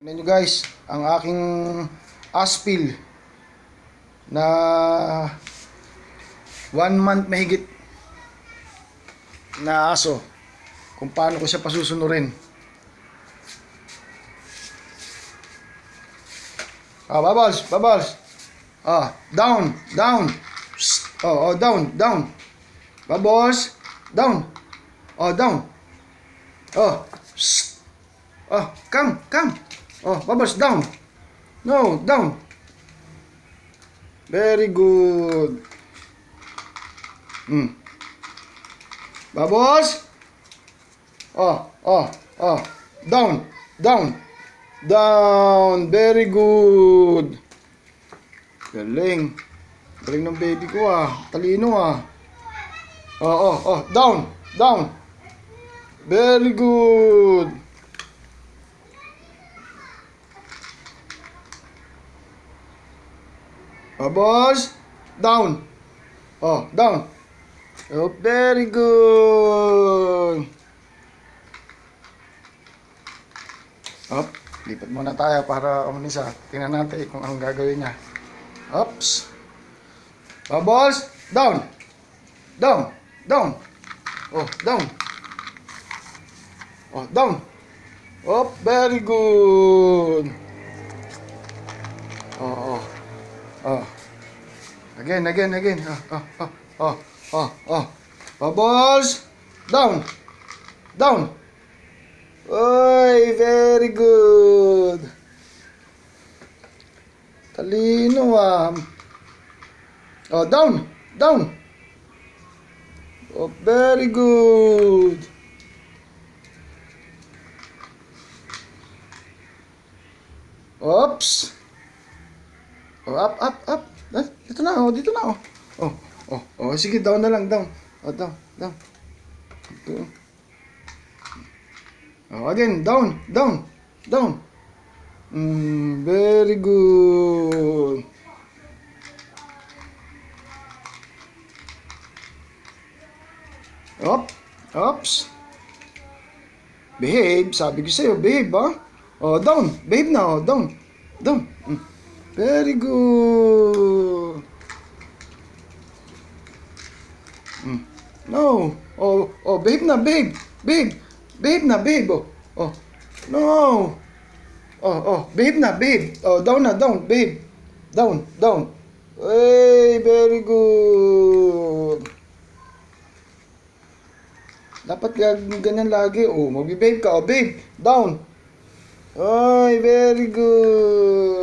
Tignan nyo guys, ang aking aspil na 1 month mahigit na aso. Kung paano ko siya pasusunurin. Bubbles, bubbles. Down, down. Down, down. Bubbles, down. Down. Come, come. Bubbles, down. No, down. Very good. Bubbles. Down, down. Down. Very good. Galing. Galing ng baby ko Talino Down, down. Very good. Bubbles, down. Down. Very good. Lipat muna tayo para umunisa. Tingnan natin kung anong gagawin niya. Oops. Bubbles, down. Down. Down. Down. Down. Very good. Again. Bubbles, down. Down. Oy, very good. Talino down. Down. Very good. Oops. Up. Dito na. Sige, down na lang, down. Down. Ito. Again, down. Very good. Oops. Behave, sabi ko sa'yo, behave down, behave na, down. Very good. No. Behave na, behave. Behave na, behave. No. Behave na, behave. Down na, down, behave. Down. Hey, very good. Dapat ganyan lagi. Magbe-behave ka. Behave. Down. Ay, very good.